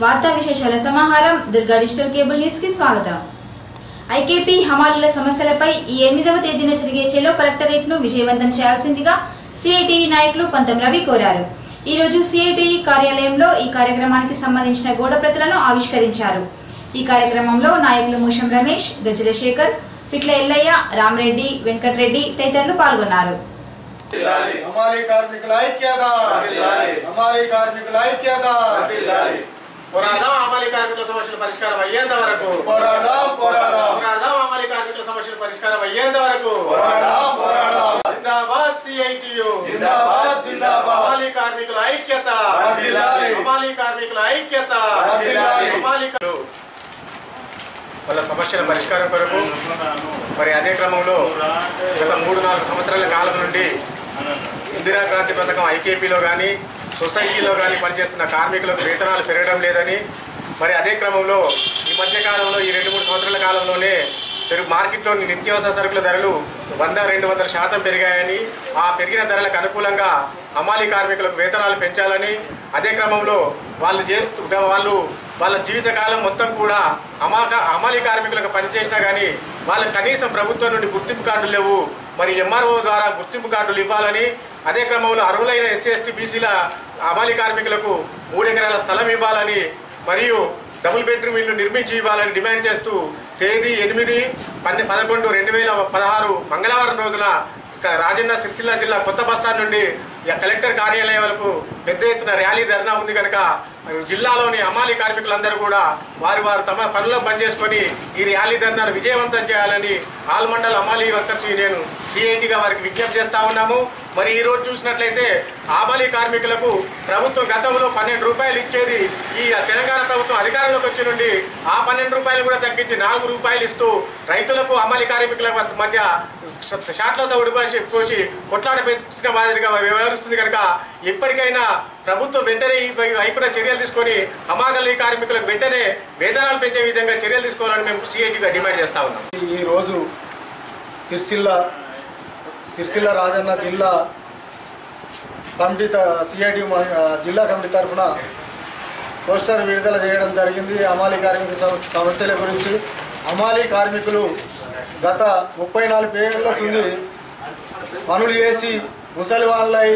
వార్తా విశేషాల సమాహారం దుర్గా డిజిటల్ కేబుల్ న్యూస్ కి స్వాగతం. ఐకేపీ హమాలీల సమస్యలపై ఈ 8వ తేదీన జరిగే చెలో కలెక్టరేట్ ను విజయవంతం చేయాల్సిందిగా సిఐటియు నాయకులు పంతం రవి కోరారు. ఈ రోజు సిఐటియు కార్యాలయంలో ఈ కార్యక్రమానికి సంబంధించిన గోడ ప్రతులను ఆవిష్కరించారు. ఈ కార్యక్రమంలో నాయకులు మూషం రమేష్, గజ్జల శేఖర్, పిట్ల ఎల్లయ్య, రామరెడ్డి, వెంకటరెడ్డి తదితరులు పాల్గొన్నారు. हमारी कार्मिकुल ऐक्यता हमारी कार्मिकुल ऐक्यता పోరాడదాం హమాలీ కార్మికుల సమస్యల పరిష్కారం అయ్యేంత వరకు పోరాడదాం పోరాడదాం పోరాడదాం హమాలీ కార్మికుల సమస్యల పరిష్కారం అయ్యేంత వరకు పోరాడదాం పోరాడదాం జిందాబాద్ సిఐటియు జిందాబాద్ జిందాబాద్ హమాలీ కార్మికుల ఐక్యత వర్ధిల్లాలి హమాలీ కార్మికుల ఐక్యత వర్ధిల్లాలి హమాలీ వాళ్ళ సమస్యల పరిష్కారం కొరకు మరి అదే క్రమంలో గత 3-4 సంవత్సరాల కాలం నుండి ఇందిరా క్రాంతి పథకం ఐకేపీలో కానీ సొసైటీలో కానీ పనిచేస్తున్న కార్మికులకు వేతనాలు పెరగడం లేదని, మరి అదే క్రమంలో ఈ మధ్యకాలంలో ఈ 2-3 సంవత్సరాల కాలంలోనే మార్కెట్లోని నిత్యావసర సరుకుల ధరలు 100-200% పెరిగాయని, ఆ పెరిగిన ధరలకు అనుకూలంగా హమాలీ కార్మికులకు వేతనాలు పెంచాలని, అదే క్రమంలో వాళ్ళ జీవితకాలం మొత్తం కూడా హమాలీ కార్మికులకు పనిచేసినా కానీ వాళ్ళకి కనీసం ప్రభుత్వం నుండి గుర్తింపు కార్డులు లేవు, మరి ఎంఆర్ఓ ద్వారా గుర్తింపు కార్డులు ఇవ్వాలని, అదే క్రమంలో అర్హులైన ఎస్సీ ఎస్టీ బీసీల హమాలీ కార్మికులకు 3 ఎకరాల స్థలం ఇవ్వాలని మరియు డబుల్ బెడ్రూమ్ ఇల్లు నిర్మించి ఇవ్వాలని డిమాండ్ చేస్తూ తేదీ 8/11/2016 మంగళవారం రోజున రాజన్న సిరిసిల్ల జిల్లా కొత్త బస్టాండ్ నుండి కలెక్టర్ కార్యాలయం వరకు పెద్ద ఎత్తున ర్యాలీ ధర్నా ఉంది కనుక జిల్లాలోని హమాలీ కార్మికులందరూ కూడా వారు తమ పనులను బంద్ చేసుకొని ఈ ర్యాలీ ధర్నాను విజయవంతం చేయాలని ఆల్ మండల్ హమాలీ వర్కర్స్ యూనియన్ సిఐటిగా వారికి విజ్ఞప్తి చేస్తూ ఉన్నాము. మరి ఈ రోజు చూసినట్లయితే హమాలీ కార్మికులకు ప్రభుత్వం గతంలో 12 రూపాయలు ఇచ్చేది ఈ తెలంగాణ ప్రభుత్వం అధికారంలోకి వచ్చి నుండి ఆ 12 రూపాయలు కూడా తగ్గించి 4 రూపాయలు ఇస్తూ రైతులకు హమాలీ కార్మికుల మధ్య షాట్లతో కోసి కొట్లాడ పెట్టిన మాదిరిగా వ్యవహరిస్తుంది కనుక ఇప్పటికైనా ప్రభుత్వం వెంటనే ఈ వైపున చర్యలు తీసుకొని హమాలీ కార్మికులకు వెంటనే వేతనాలు పెంచే విధంగా చర్యలు తీసుకోవాలని మేము సిఐటిగా డిమాండ్ చేస్తా ఉన్నాం. ఈరోజు సిరిసిల్ల రాజన్న జిల్లా కమిటీ సిఐటి జిల్లా కమిటీ తరఫున పోస్టర్ విడుదల చేయడం జరిగింది. హమాలీ కార్మిక సమస్యల గురించి హమాలీ కార్మికులు గత 34 ఏళ్ల నుండి పనులు చేసి ముసలి వాళ్ళై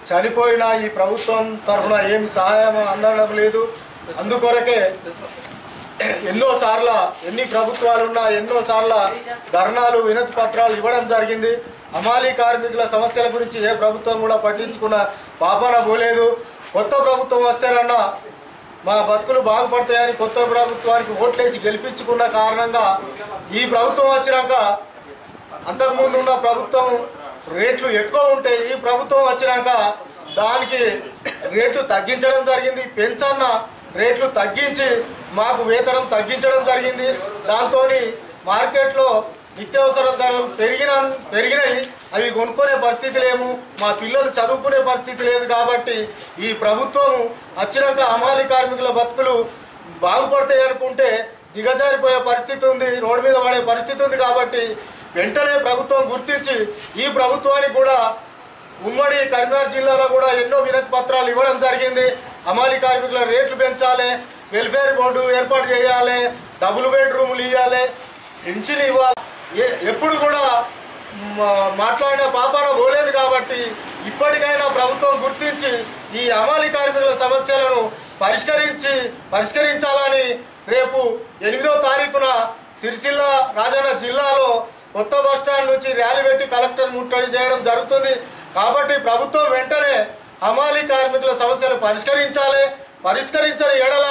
చనిపోయిన ఈ ప్రభుత్వం తరఫున ఏం సహాయం అందడం లేదు. అందుకొరకే ఎన్ని ప్రభుత్వాలున్నా ఎన్నోసార్లు ధర్నాలు వినతి పత్రాలు ఇవ్వడం జరిగింది. హమాలీ కార్మికుల సమస్యల గురించి ఏ ప్రభుత్వం కూడా పట్టించుకున్న పాపాన పోలేదు. కొత్త ప్రభుత్వం వస్తేనన్నా మా బతుకులు బాగుపడతాయని కొత్త ప్రభుత్వానికి ఓట్లేసి గెలిపించుకున్న కారణంగా ఈ ప్రభుత్వం వచ్చినాక అంతకుముందు ఉన్న ప్రభుత్వం రేట్లు ఎక్కువ ఉంటాయి, ఈ ప్రభుత్వం వచ్చినాక దానికి రేట్లు తగ్గించడం జరిగింది. పెన్షన్ రేట్లు తగ్గించి మాకు వేతనం తగ్గించడం జరిగింది. దాంతో మార్కెట్లో నిత్యావసర ధరలు పెరిగినాయి. అవి కొనుక్కునే పరిస్థితి లేము, మా పిల్లలు చదువుకునే పరిస్థితి లేదు. కాబట్టి ఈ ప్రభుత్వం వచ్చినాక హమాలీ కార్మికుల బతుకులు బాగుపడతాయి అనుకుంటే దిగజారిపోయే పరిస్థితి ఉంది, రోడ్డు మీద పడే పరిస్థితి ఉంది. కాబట్టి వెంటనే ప్రభుత్వం గుర్తించి ఈ ప్రభుత్వానికి కూడా ఉమ్మడి కరీంనగర్ జిల్లాలో కూడా ఎన్నో వినతి పత్రాలు ఇవ్వడం జరిగింది. హమాలీ కార్మికుల రేట్లు పెంచాలి, వెల్ఫేర్ బోర్డు ఏర్పాటు చేయాలి, డబుల్ బెడ్రూములు ఇవ్వాలి, పెన్షన్ ఇవ్వాలి. ఎప్పుడు కూడా మాట్లాడిన పాపాన పోలేదు. కాబట్టి ఇప్పటికైనా ప్రభుత్వం గుర్తించి ఈ హమాలీ కార్మికుల సమస్యలను పరిష్కరించాలని రేపు 8వ తారీఖున సిరిసిల్ల రాజన్న జిల్లాలో కొత్త బస్టాండ్ నుంచి ర్యాలీ పెట్టి కలెక్టర్ ముట్టడి చేయడం జరుగుతుంది. కాబట్టి ప్రభుత్వం వెంటనే హమాలీ కార్మికుల సమస్యలు పరిష్కరించని ఎడల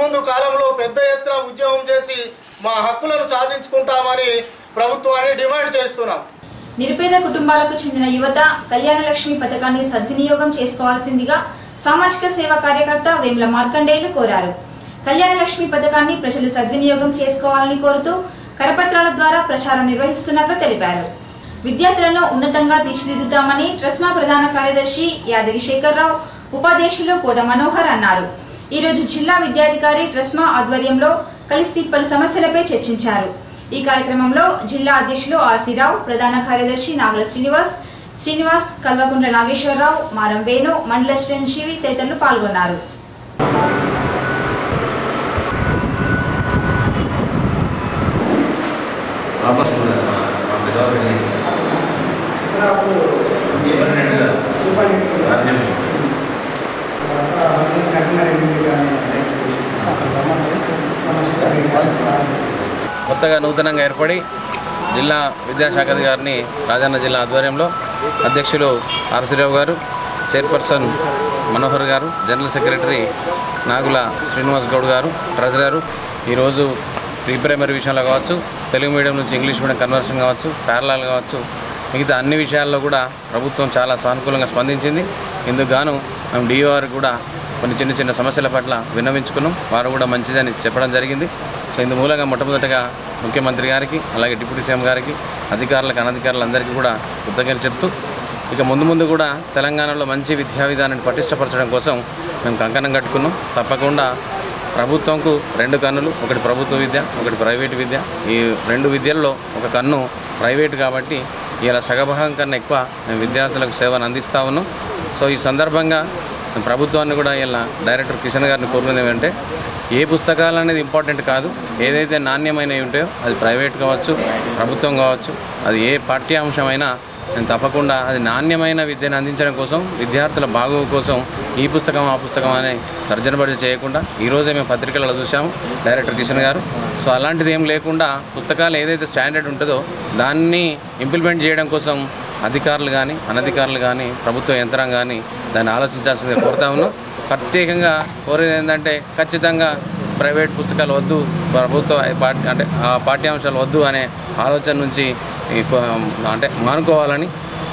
ముందు కాలంలో పెద్ద ఎత్తున ఉద్యమం చేసి మా హక్కులను సాధించుకుంటామని ప్రభుత్వాన్ని డిమాండ్ చేస్తున్నాం. నిరుపేద కుటుంబాలకు చెందిన యువత కళ్యాణలక్ష్మి పథకాన్ని సద్వినియోగం చేసుకోవాల్సిందిగా సామాజిక సేవా కార్యకర్త వేముల మార్కండేయులు కోరారు. కళ్యాణలక్ష్మి పథకాన్ని ప్రజలు సద్వినియోగం చేసుకోవాలని కోరుతూ కరపత్రాల ద్వారా ప్రచారం నిర్వహిస్తున్నట్లు తెలిపారు. విద్యార్థులను ఉన్నతంగా తీర్చిదిద్దుతామని ట్రస్మా ప్రధాన కార్యదర్శి యాదగిరి శేఖర్రావు, ఉపాధ్యక్షులు కోట మనోహర్ అన్నారు. ఈ రోజు జిల్లా విద్యాధికారి ట్రస్మా ఆధ్వర్యంలో కలిసి పలు సమస్యలపై చర్చించారు. ఈ కార్యక్రమంలో జిల్లా అధ్యక్షులు ఆర్సీరావు, ప్రధాన కార్యదర్శి నాగల శ్రీనివాస్, కల్వకుంట్ల నాగేశ్వరరావు, మారం వేణు, మండల చిరంజీవి తదితరులు పాల్గొన్నారు. కొత్తగా నూతనంగా ఏర్పడి జిల్లా విద్యాశాఖ అధికారిని రాజన్న జిల్లా ఆధ్వర్యంలో అధ్యక్షులు ఆర్సీరావు గారు, చైర్పర్సన్ మనోహర్ గారు, జనరల్ సెక్రటరీ నాగుల శ్రీనివాస్ గౌడ్ గారు, ట్రెజరరు ఈరోజు ప్రీ ప్రైమరీ విషయంలో కావచ్చు, తెలుగు మీడియం నుంచి ఇంగ్లీష్ మీడియం కన్వర్షన్ కావచ్చు, ప్యారలాల్ కావచ్చు, మిగతా అన్ని విషయాల్లో కూడా ప్రభుత్వం చాలా సానుకూలంగా స్పందించింది. ఇందుకు గాను మేము డిఓఆర్ కూడా కొన్ని చిన్న చిన్న సమస్యల పట్ల విన్నవించుకున్నాం. వారు కూడా మంచిదని చెప్పడం జరిగింది. సో ఇందు మూలంగా మొట్టమొదటిగా ముఖ్యమంత్రి గారికి, అలాగే డిప్యూటీ సీఎం గారికి, అధికారులకు, అనధికారులందరికీ కూడా కృతజ్ఞతలు చెప్తూ ఇక ముందు కూడా తెలంగాణలో మంచి విద్యా విధానాన్ని పటిష్టపరచడం కోసం మేము కంకణం కట్టుకున్నాం. తప్పకుండా ప్రభుత్వంకు 2 కన్నులు, ఒకటి ప్రభుత్వ విద్య, ఒకటి ప్రైవేటు విద్య. ఈ 2 విద్యల్లో ఒక కన్ను ప్రైవేటు కాబట్టి ఇలా సగభాగం కన్నా ఎక్కువ మేము విద్యార్థులకు సేవను అందిస్తూ ఉన్నాం. సో ఈ సందర్భంగా ప్రభుత్వాన్ని కూడా ఇలా డైరెక్టర్ కిషన్ గారిని కోరుకునేది ఏమంటే, ఏ పుస్తకాలు అనేది ఇంపార్టెంట్ కాదు, ఏదైతే నాణ్యమైనవి ఉంటాయో అది ప్రైవేట్ కావచ్చు, ప్రభుత్వం కావచ్చు, అది ఏ పాఠ్యాంశమైనా నేను తప్పకుండా అది నాణ్యమైన విద్యను అందించడం కోసం, విద్యార్థుల బాగోగు కోసం ఈ పుస్తకం ఆ పుస్తకం అనే తర్జనబడి చేయకుండా ఈరోజే మేము పత్రికలలో చూసాము డైరెక్టర్ కిషన్ గారు. సో అలాంటిది ఏం లేకుండా పుస్తకాలు ఏదైతే స్టాండర్డ్ ఉంటుందో దాన్ని ఇంప్లిమెంట్ చేయడం కోసం అధికారులు కానీ, అనధికారులు కానీ, ప్రభుత్వ యంత్రాంగం కానీ దాన్ని ఆలోచించాల్సిందే కోరుతా ఉన్నాం. ప్రత్యేకంగా కోరేది ఏంటంటే, ఖచ్చితంగా ప్రైవేట్ పుస్తకాలు వద్దు, ప్రభుత్వ అంటే ఆ పాఠ్యాంశాలు వద్దు అనే ఆలోచన నుంచి అంటే మానుకోవాలని.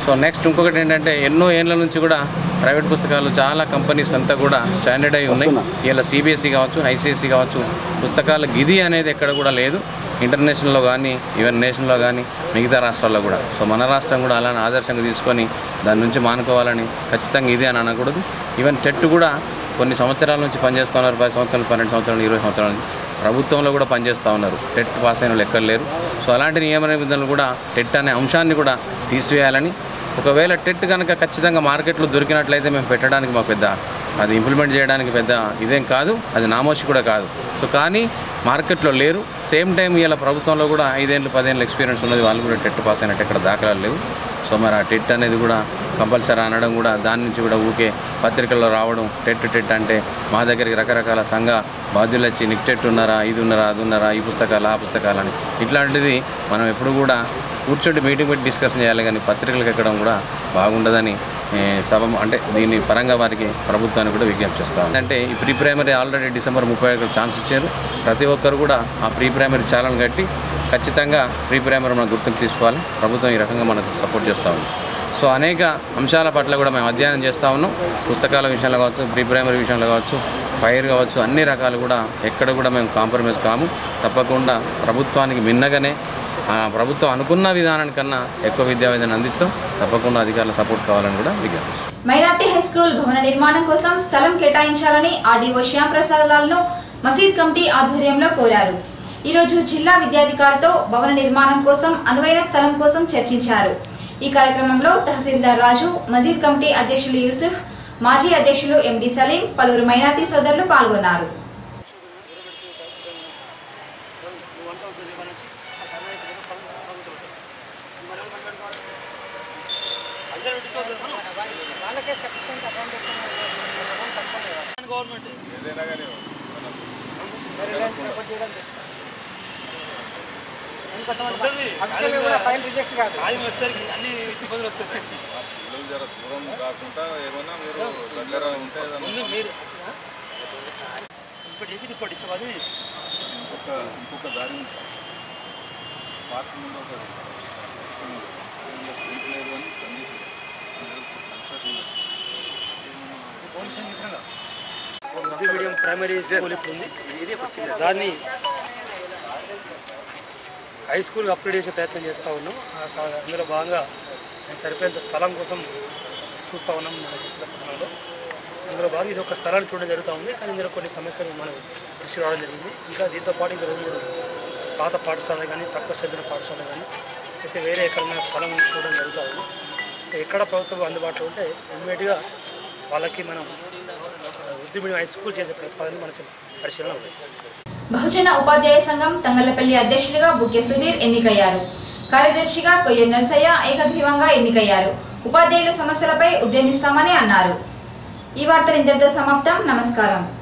సో నెక్స్ట్ ఇంకొకటి ఏంటంటే, ఎన్నో ఏళ్ళ నుంచి కూడా ప్రైవేట్ పుస్తకాలు చాలా కంపెనీస్ అంతా కూడా స్టాండర్డ్ అయి ఉన్నాయి. ఇలా సిబిఎస్ఈ కావచ్చు, ఐసిఎస్ఈ కావచ్చు, పుస్తకాల గిది అనేది ఎక్కడ కూడా లేదు. ఇంటర్నేషనల్లో కానీ, ఈవెన్ నేషనల్లో కానీ, మిగతా రాష్ట్రాల్లో కూడా. సో మన రాష్ట్రం కూడా అలానే ఆదర్శంగా తీసుకొని దాని నుంచి మానుకోవాలని, ఖచ్చితంగా ఇదే అని అనకూడదు. ఈవెన్ టెట్ కూడా కొన్ని సంవత్సరాల నుంచి పనిచేస్తూ ఉన్నారు, 10 సంవత్సరాలు, 12 సంవత్సరాలు, 20 సంవత్సరాల నుంచి ప్రభుత్వంలో కూడా పనిచేస్తూ ఉన్నారు. టెట్ పాస్ అయిన వాళ్ళు ఎక్కడ లేరు. సో అలాంటి నియమ నిబంధనలు కూడా టెట్ అనే అంశాన్ని కూడా తీసివేయాలని, ఒకవేళ టెట్ కనుక ఖచ్చితంగా మార్కెట్లో దొరికినట్లయితే మేము పెట్టడానికి మాకు పెద్ద అది ఇంప్లిమెంట్ చేయడానికి పెద్ద ఇదేం కాదు, అది నామోషి కూడా కాదు. సో కానీ మార్కెట్లో లేరు. సేమ్ టైం ఇలా ప్రభుత్వంలో కూడా 5 ఏళ్ళు 10 ఏళ్ళు ఎక్స్పీరియన్స్ ఉన్నది, వాళ్ళు కూడా టెట్ పాస్ అయినట్టు ఎక్కడ దాఖలాలు లేవు. సో మరి ఆ టెట్ అనేది కూడా కంపల్సరీ అనడం కూడా, దాని నుంచి కూడా ఊకే పత్రికల్లో రావడం, టెట్ అంటే మా దగ్గరికి రకరకాల సంఘ బాధ్యులు వచ్చి నీకు టెట్ ఉన్నారా, ఇది ఉన్నారా, అది ఉన్నారా, ఈ పుస్తకాలు ఆ పుస్తకాలని, ఇట్లాంటిది మనం ఎప్పుడు కూడా కూర్చోటి మీటింగ్ పెట్టి డిస్కషన్ చేయాలి. కానీ పత్రికలకు ఎక్కడం కూడా బాగుండదని సభ అంటే దీని పరంగా వారికి ప్రభుత్వానికి కూడా విజ్ఞప్తి చేస్తాం. అంటే ఈ pre primary already December 31 chance ఇచ్చారు. ప్రతి ఒక్కరు కూడా ఆ ప్రీ ప్రైమరీ ఛానల్ కట్టి ఖచ్చితంగా ప్రీ ప్రైమరీ మనం గుర్తుకు తీసుకోవాలి. ప్రభుత్వం ఈ రకంగా మనకు సపోర్ట్ చేస్తూ ఉంది. సో అనేక అంశాల పట్ల కూడా మేము అధ్యయనం చేస్తూ ఉన్నాం. పుస్తకాల విషయంలో కావచ్చు, ప్రీ ప్రైమరీ విషయంలో కావచ్చు, ఫైర్ కావచ్చు, అన్ని రకాలు కూడా ఎక్కడ కూడా మేము కాంప్రమైజ్ కాము. తప్పకుండా ప్రభుత్వానికి మిన్నగానే ప్రభుత్వం అనుకున్న విధానానికన్నా ఎక్కువ విద్యా విధానం అందిస్తాం. తప్పకుండా అధికారుల సపోర్ట్ కావాలని కూడా విజ్ఞప్తి. మైనార్టీ హై స్కూల్ భవన నిర్మాణం కోసం స్థలం కేటాయించాలని ఆర్డీఓ శ్యామ్ ప్రసాద్ గారును మసీద్ కమిటీ ఆధ్వర్యంలో కోరారు. ఈరోజు జిల్లా విద్యాధికారితో భవన నిర్మాణం కోసం అనువైన స్థలం కోసం చర్చించారు. ఈ కార్యక్రమంలో తహసీల్దార్ రాజు, మసీద్ కమిటీ అధ్యక్షులు యూసుఫ్, మాజీ అధ్యక్షులు ఎండి సలీం, పలువురు మైనార్టీ సోదరులు పాల్గొన్నారు. ఇంకొక దారి ఉంది సార్, పార్క్ ముందు ఒక స్ట్రీట్ లేదు అని పనిచేసారు. ఉర్దూ మీడియం ప్రైమరీ స్కూల్ ఇప్పుడు ఉంది, దాన్ని హై స్కూల్ అప్గ్రేడ్ చేసే ప్రయత్నం చేస్తూ ఉన్నాం. అందులో భాగంగా సరిపోయేంత స్థలం కోసం చూస్తూ ఉన్నాం మన పట్టణంలో. అందులో భాగంగా ఇది ఒక స్థలాన్ని చూడడం జరుగుతూ ఉంది. కానీ ఇందులో కొన్ని సమస్యలు మనం దృష్టి రావడం జరిగింది. ఇంకా దీంతో పాటు ఇంకా 2-3 పాత పాఠశాల కానీ, తక్కువ శ్రద్ధల పాఠశాల కానీ, అయితే వేరే ఎక్కడైనా స్థలం చూడడం జరుగుతూ ఉంది. ఎక్కడ ప్రభుత్వం అందుబాటులో ఉంటే ఇమ్మీడియట్గా వాళ్ళకి మనం ఉర్దూ మీడియం హై స్కూల్ చేసే ప్రతిపాదన మన పరిశీలన ఉంది. బహుజన ఉపాధ్యాయ సంఘం తంగళ్లపల్లి అధ్యక్షులుగా బుక్కె సుధీర్ ఎన్నికయ్యారు. కార్యదర్శిగా కొయ్య నర్సయ్య ఏకగ్రీవంగా ఎన్నికయ్యారు. ఉపాధ్యాయుల సమస్యలపై ఉద్యమిస్తామని అన్నారు. ఈ వార్తలు ఇంతటితో సమాప్తం. నమస్కారం.